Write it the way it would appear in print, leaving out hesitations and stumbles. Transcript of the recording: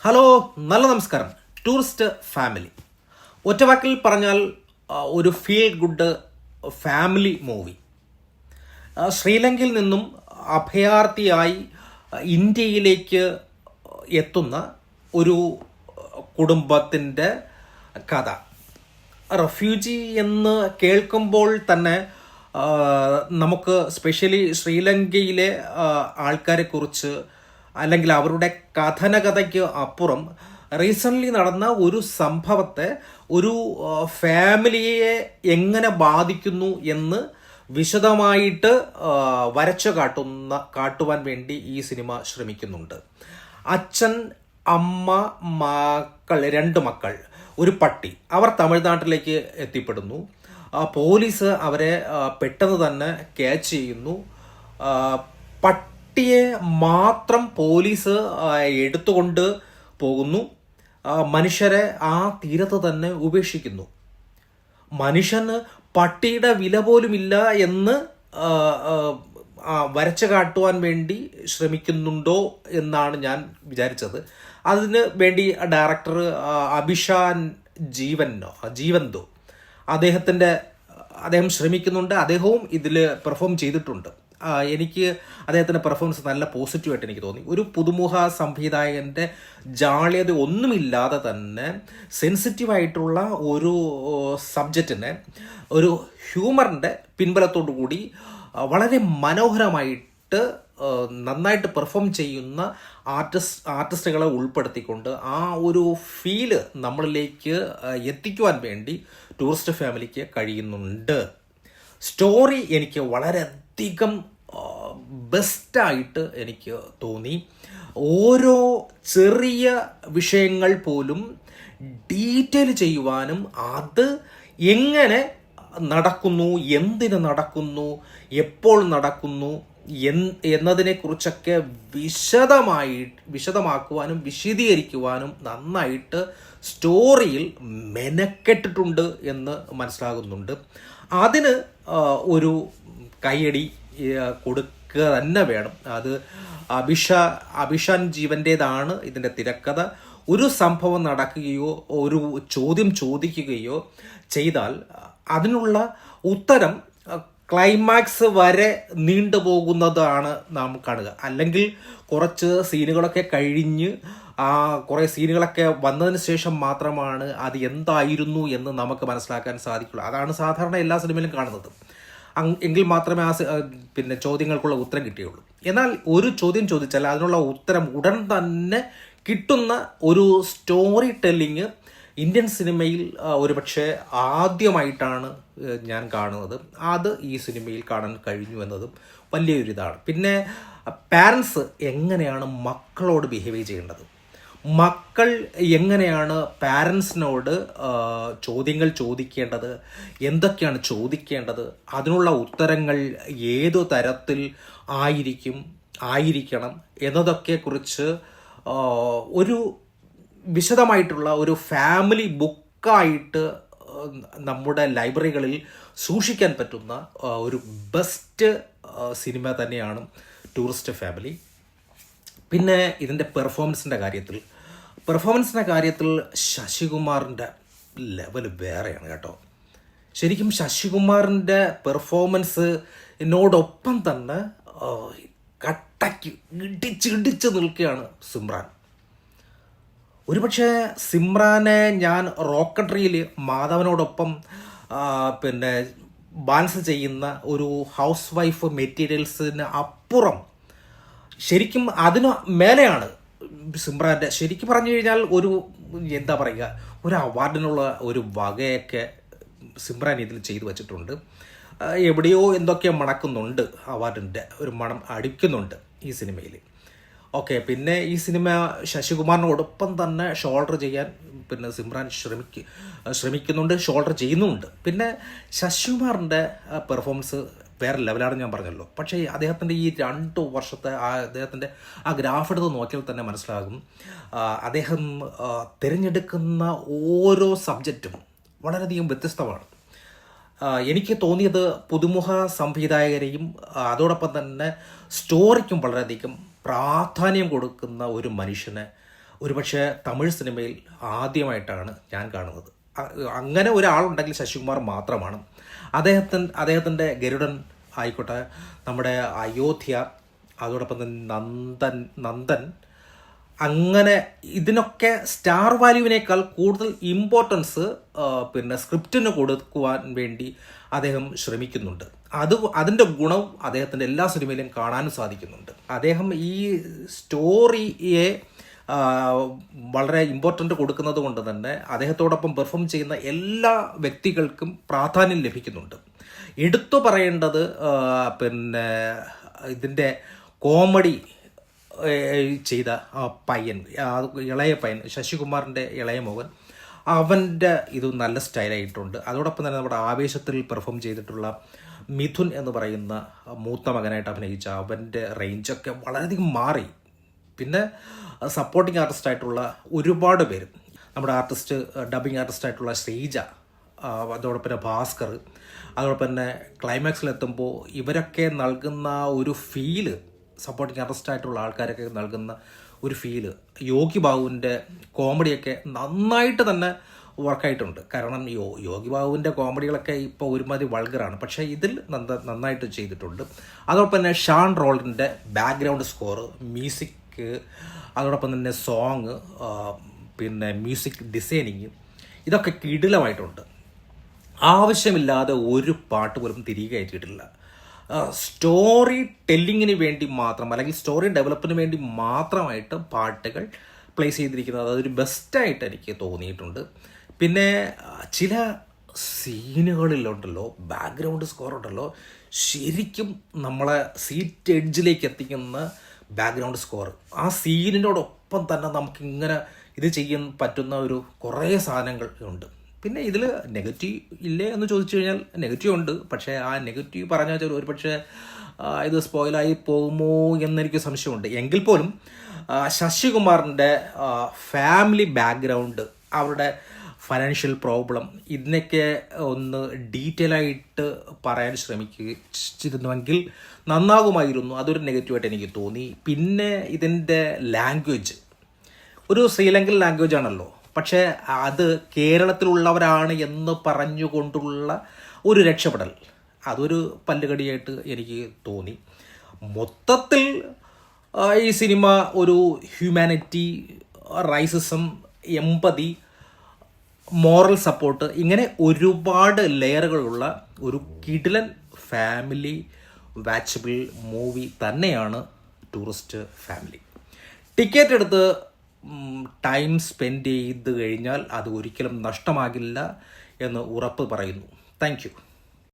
Hello, നല്ല നമസ്കാരം. Tourist family ഒറ്റവാക്കിൽ പറഞ്ഞാൽ ഒരു ഫീൽ ഗുഡ് ഫാമിലി മൂവി. ശ്രീലങ്കയിൽ നിന്നും അഭയാർത്ഥിയായി ഇന്ത്യയിലേക്ക് എത്തുന്ന ഒരു കുടുംബത്തിൻ്റെ കഥ. റെഫ്യൂജി എന്ന് കേൾക്കുമ്പോൾ തന്നെ നമുക്ക് സ്പെഷ്യലി ശ്രീലങ്കയിലെ ആൾക്കാരെക്കുറിച്ച് അല്ലെങ്കിൽ അവരുടെ കഥനകഥയ്ക്ക് അപ്പുറം റീസെൻ്റ്ലി നടന്ന ഒരു സംഭവത്തെ ഒരു ഫാമിലിയെ എങ്ങനെ ബാധിക്കുന്നു എന്ന് വിശദമായിട്ട് വരച്ചു കാട്ടുവാൻ വേണ്ടി ഈ സിനിമ ശ്രമിക്കുന്നുണ്ട്. അച്ഛൻ, അമ്മ, രണ്ട് മക്കൾ, ഒരു പട്ടി. അവർ തമിഴ്നാട്ടിലേക്ക് എത്തിപ്പെടുന്നു. പോലീസ് അവരെ പെട്ടെന്ന് തന്നെ ക്യാച്ച് ചെയ്യുന്നു. പട്ടിയെ മാത്രം പോലീസ് എടുത്തുകൊണ്ട് പോകുന്നു. മനുഷ്യരെ ആ തീരത്ത് തന്നെ ഉപേക്ഷിക്കുന്നു. മനുഷ്യന് പട്ടിയുടെ വില പോലുമില്ല എന്ന് വരച്ചു കാട്ടുവാൻ വേണ്ടി ശ്രമിക്കുന്നുണ്ടോ എന്നാണ് ഞാൻ വിചാരിച്ചത്. അതിന് വേണ്ടി ഡയറക്ടർ അഭിഷാൻ ജീവന്തോ അദ്ദേഹം ശ്രമിക്കുന്നുണ്ട്. അദ്ദേഹവും ഇതിൽ പെർഫോം ചെയ്തിട്ടുണ്ട്. എനിക്ക് അദ്ദേഹത്തിൻ്റെ പെർഫോമൻസ് നല്ല പോസിറ്റീവായിട്ട് എനിക്ക് തോന്നി. ഒരു പുതുമുഖ സംവിധായകൻ്റെ ജാള്യത ഒന്നുമില്ലാതെ തന്നെ സെൻസിറ്റീവായിട്ടുള്ള ഒരു സബ്ജക്റ്റിനെ ഒരു ഹ്യൂമറിൻ്റെ പിൻബലത്തോടു കൂടി വളരെ മനോഹരമായിട്ട് നന്നായിട്ട് പെർഫോം ചെയ്യുന്ന ആർട്ടിസ്റ്റുകളെ ഉൾപ്പെടുത്തിക്കൊണ്ട് ആ ഒരു ഫീല് നമ്മളിലേക്ക് എത്തിക്കുവാൻ വേണ്ടി ടൂറിസ്റ്റ് ഫാമിലിക്ക് കഴിയുന്നുണ്ട്. സ്റ്റോറി എനിക്ക് വളരെയധികം ബെസ്റ്റായിട്ട് എനിക്ക് തോന്നി. ഓരോ ചെറിയ വിഷയങ്ങൾ പോലും ഡീറ്റെയിൽ ചെയ്യുവാനും അത് എങ്ങനെ നടക്കുന്നു, എന്തിന് നടക്കുന്നു, എപ്പോൾ നടക്കുന്നു എന്നതിനെക്കുറിച്ചൊക്കെ വിശദമാക്കുവാനും വിശദീകരിക്കുവാനും നന്നായിട്ട് സ്റ്റോറിയിൽ മെനക്കെട്ടിട്ടുണ്ട് എന്ന് മനസ്സിലാകുന്നുണ്ട്. അതിന് ഒരു കയ്യടി കൊടുക്കുക തന്നെ വേണം. അത് അഭിഷാൻ ജീവൻ്റേതാണ് ഇതിൻ്റെ തിരക്കഥ. ഒരു സംഭവം നടക്കുകയോ ഒരു ചോദ്യം ചോദിക്കുകയോ ചെയ്താൽ അതിനുള്ള ഉത്തരം ക്ലൈമാക്സ് വരെ നീണ്ടുപോകുന്നതാണ് നാം കാണുക. അല്ലെങ്കിൽ കുറച്ച് സീനുകളൊക്കെ കഴിഞ്ഞ് കുറേ സീനുകളൊക്കെ വന്നതിന് ശേഷം മാത്രമാണ് അത് എന്തായിരുന്നു എന്ന് നമുക്ക് മനസ്സിലാക്കാൻ സാധിക്കുള്ളൂ. അതാണ് സാധാരണ എല്ലാ സിനിമയിലും കാണുന്നത്. എങ്കിൽ മാത്രമേ ചോദ്യങ്ങൾക്കുള്ള ഉത്തരം കിട്ടുകയുള്ളൂ. എന്നാൽ ഒരു ചോദ്യം ചോദിച്ചാൽ അതിനുള്ള ഉത്തരം ഉടൻ തന്നെ കിട്ടുന്ന ഒരു സ്റ്റോറി ടെല്ലിങ് ഇന്ത്യൻ സിനിമയിൽ ഒരുപക്ഷെ ആദ്യമായിട്ടാണ് ഞാൻ കാണുന്നത്. അത് ഈ സിനിമയിൽ കാണാൻ കഴിഞ്ഞു എന്നതും വലിയൊരിതാണ്. പിന്നെ പാരൻസ് എങ്ങനെയാണ് മക്കളോട് ബിഹേവ് ചെയ്യേണ്ടത്, മക്കൾ എങ്ങനെയാണ് പാരൻസിനോട് ചോദ്യങ്ങൾ ചോദിക്കേണ്ടത്, എന്തൊക്കെയാണ് ചോദിക്കേണ്ടത്, അതിനുള്ള ഉത്തരങ്ങൾ ഏതു തരത്തിൽ ആയിരിക്കണം എന്നതൊക്കെക്കുറിച്ച് ഒരു വിശദമായിട്ടുള്ള ഒരു ഫാമിലി ബുക്കായിട്ട് നമ്മുടെ ലൈബ്രറികളിൽ സൂക്ഷിക്കാൻ പറ്റുന്ന ഒരു ബെസ്റ്റ് സിനിമ തന്നെയാണ് ടൂറിസ്റ്റ് ഫാമിലി. പിന്നെ ഇതിൻ്റെ പെർഫോമൻസിൻ്റെ കാര്യത്തിൽ ശശികുമാറിൻ്റെ ലെവൽ വേറെയാണ് കേട്ടോ. ശരിക്കും ശശികുമാറിൻ്റെ പെർഫോമൻസ് എന്നോടൊപ്പം തന്നെ കട്ടയ്ക്ക് ഇടിച്ച് നിൽക്കുകയാണ് സിമ്രാൻ. ഒരുപക്ഷെ സിമ്രാനെ ഞാൻ റോക്കട്രിയിൽ മാധവനോടൊപ്പം ബാലൻസ് ചെയ്യുന്ന ഒരു ഹൗസ് വൈഫ് മെറ്റീരിയൽസിന് അപ്പുറം ശരിക്കും അതിന് മേലെയാണ് സിമ്രാൻ്റെ. ശരിക്കും പറഞ്ഞു കഴിഞ്ഞാൽ ഒരു എന്താ പറയുക, ഒരു അവാർഡിനുള്ള ഒരു വകയൊക്കെ സിമ്രാൻ ഇതിൽ ചെയ്തു വച്ചിട്ടുണ്ട്. എവിടെയോ എന്തൊക്കെ മണക്കുന്നുണ്ട്, അവാർഡിൻ്റെ ഒരു മണം അടിക്കുന്നുണ്ട് ഈ സിനിമയിൽ. ഓക്കെ, പിന്നെ ഈ സിനിമ ശശികുമാറിനോടൊപ്പം തന്നെ ഷോൾഡർ ചെയ്യാൻ സിമ്രാൻ ശ്രമിക്കുന്നുണ്ട്, ഷോൾഡർ ചെയ്യുന്നുമുണ്ട്. പിന്നെ ശശികുമാറിൻ്റെ പെർഫോമൻസ് വേറെ ലെവലാണ് ഞാൻ പറഞ്ഞല്ലോ. പക്ഷേ അദ്ദേഹത്തിൻ്റെ ഈ 2 വർഷത്തെ അദ്ദേഹത്തിൻ്റെ ഗ്രാഫ് എടുത്ത് നോക്കിയാൽ തന്നെ മനസ്സിലാകും. അദ്ദേഹം തിരഞ്ഞെടുക്കുന്ന ഓരോ സബ്ജക്റ്റും വളരെയധികം വ്യത്യസ്തമാണ്. എനിക്ക് തോന്നിയത് പുതുമുഖ സംവിധായകരെയും അതോടൊപ്പം തന്നെ സ്റ്റോറിക്കും വളരെയധികം പ്രാധാന്യം കൊടുക്കുന്ന ഒരു മനുഷ്യനെ ഒരുപക്ഷെ തമിഴ് സിനിമയിൽ ആദ്യമായിട്ടാണ് ഞാൻ കാണുന്നത്. അങ്ങനെ ഒരാളുണ്ടെങ്കിൽ ശശികുമാർ മാത്രമാണ്. അദ്ദേഹത്തിൻ്റെ ഗരുഡൻ ആയിക്കോട്ടെ, നമ്മുടെ അയോധ്യ, അതോടൊപ്പം തന്നെ നന്ദൻ, അങ്ങനെ ഇതിനൊക്കെ സ്റ്റാർ വാല്യൂവിനേക്കാൾ കൂടുതൽ ഇമ്പോർട്ടൻസ് സ്ക്രിപ്റ്റിന് കൊടുക്കുവാൻ വേണ്ടി അദ്ദേഹം ശ്രമിക്കുന്നുണ്ട്. അതിൻ്റെ ഗുണം അദ്ദേഹത്തിൻ്റെ എല്ലാ സിനിമയിലും കാണാനും സാധിക്കുന്നുണ്ട്. അദ്ദേഹം ഈ സ്റ്റോറിയെ വളരെ ഇമ്പോർട്ടൻ്റ് കൊടുക്കുന്നത് കൊണ്ട് തന്നെ അദ്ദേഹത്തോടൊപ്പം പെർഫോം ചെയ്യുന്ന എല്ലാ വ്യക്തികൾക്കും പ്രാധാന്യം ലഭിക്കുന്നുണ്ട്. എടുത്തു പറയേണ്ടത് ഇതിൻ്റെ കോമഡി ചെയ്ത പയ്യൻ, ഇളയ പയ്യൻ, ശശികുമാറിൻ്റെ ഇളയ മകൻ, അവൻ്റെ ഇത് നല്ല സ്റ്റൈലായിട്ടുണ്ട്. അതോടൊപ്പം തന്നെ നമ്മുടെ ആവേശത്തിൽ പെർഫോം ചെയ്തിട്ടുള്ള മിഥുൻ എന്ന് പറയുന്ന മൂത്ത മകനായിട്ട് അഭിനയിച്ച അവൻ്റെ റേഞ്ചൊക്കെ വളരെയധികം മാറി. പിന്നെ സപ്പോർട്ടിംഗ് ആർട്ടിസ്റ്റായിട്ടുള്ള ഒരുപാട് പേര്, നമ്മുടെ ഡബ്ബിംഗ് ആർട്ടിസ്റ്റായിട്ടുള്ള ശ്രീജ, അതോടൊപ്പം തന്നെ ഭാസ്കർ, അതോടൊപ്പം തന്നെ ക്ലൈമാക്സിലെത്തുമ്പോൾ ഇവരൊക്കെ നൽകുന്ന ഒരു ഫീല്, സപ്പോർട്ടിംഗ് ആർട്ടിസ്റ്റായിട്ടുള്ള ആൾക്കാരൊക്കെ നൽകുന്ന ഒരു ഫീല്, യോഗി ബാബുവിൻ്റെ കോമഡിയൊക്കെ നന്നായിട്ട് തന്നെ വർക്കായിട്ടുണ്ട്. കാരണം യോഗി ബാബുവിൻ്റെ കോമഡികളൊക്കെ ഇപ്പോൾ ഒരുമാതിരി വൾഗറാണ്, പക്ഷേ ഇതിൽ നന്നായിട്ട് ചെയ്തിട്ടുണ്ട്. അതോടൊപ്പം തന്നെ ഷാൻ റോൾഡിൻ്റെ ബാക്ക്ഗ്രൗണ്ട് സ്കോർ, മ്യൂസിക്, അതോടൊപ്പം തന്നെ സോങ്, മ്യൂസിക് ഡിസൈനിങ്, ഇതൊക്കെ കിടിലമായിട്ടുണ്ട്. ആവശ്യമില്ലാതെ ഒരു പാട്ട് പോലും തിരികെ കയറ്റിയിട്ടില്ല. സ്റ്റോറി ടെല്ലിങ്ങിന് വേണ്ടി മാത്രം, അല്ലെങ്കിൽ സ്റ്റോറി ഡെവലപ്പിന് വേണ്ടി മാത്രമായിട്ട് പാട്ടുകൾ പ്ലേസ് ചെയ്തിരിക്കുന്നത് അതൊരു ബെസ്റ്റായിട്ട് എനിക്ക് തോന്നിയിട്ടുണ്ട്. പിന്നെ ചില സീനുകളിലുണ്ടല്ലോ ബാക്ക്ഗ്രൗണ്ട് സ്കോർ ഉണ്ടല്ലോ, ശരിക്കും നമ്മളെ സീറ്റ് എഡ്ജിലേക്ക് എത്തിക്കുന്ന ബാക്ക്ഗ്രൗണ്ട് സ്കോർ. ആ സീനിനോടൊപ്പം തന്നെ നമുക്കിങ്ങനെ ഇത് ചെയ്യാൻ പറ്റുന്ന കുറേ സാധനങ്ങൾ ഉണ്ട്. പിന്നെ ഇതിൽ നെഗറ്റീവ് ഇല്ലേ എന്ന് ചോദിച്ചു കഴിഞ്ഞാൽ നെഗറ്റീവ് ഉണ്ട്. പക്ഷേ ആ നെഗറ്റീവ് പറഞ്ഞു വെച്ചാൽ ഒരു പക്ഷേ ഇത് സ്പോയിലായി പോകുമോ എന്നെനിക്ക് സംശയമുണ്ട്. എങ്കിൽ പോലും ശശികുമാറിൻ്റെ ഫാമിലി ബാക്ക്ഗ്രൗണ്ട്, അവരുടെ ഫൈനാൻഷ്യൽ പ്രോബ്ലം, ഇതിനൊക്കെ ഒന്ന് ഡീറ്റെയിൽ ആയിട്ട് പറയാൻ ശ്രമിച്ചിരുന്നുവെങ്കിൽ നന്നാകുമായിരുന്നു. അതൊരു നെഗറ്റീവായിട്ട് എനിക്ക് തോന്നി. പിന്നെ ഇതിൻ്റെ ലാംഗ്വേജ് ഒരു ശ്രീലങ്കൻ ലാംഗ്വേജ് ആണല്ലോ, പക്ഷേ അത് കേരളത്തിലുള്ളവരാണ് എന്ന് പറഞ്ഞുകൊണ്ടുള്ള ഒരു രക്ഷപ്പെടൽ, അതൊരു പല്ലുകടിയായിട്ട് എനിക്ക് തോന്നി. മൊത്തത്തിൽ ഈ സിനിമ ഒരു ഹ്യൂമാനിറ്റി, റൈസിസം, എമ്പതി, മോറൽ സപ്പോർട്ട്, ഇങ്ങനെ ഒരുപാട് ലെയറുകളുള്ള ഒരു കിടിലൻ ഫാമിലി വാച്ചബിൾ മൂവി തന്നെയാണ് ടൂറിസ്റ്റ് ഫാമിലി. ടിക്കറ്റ് എടുത്ത് ടൈം സ്പെൻഡ് ചെയ്ത് കഴിഞ്ഞാൽ അത് ഒരിക്കലും നഷ്ടമാകില്ല എന്ന് ഉറപ്പ് പറയുന്നു. Thank you.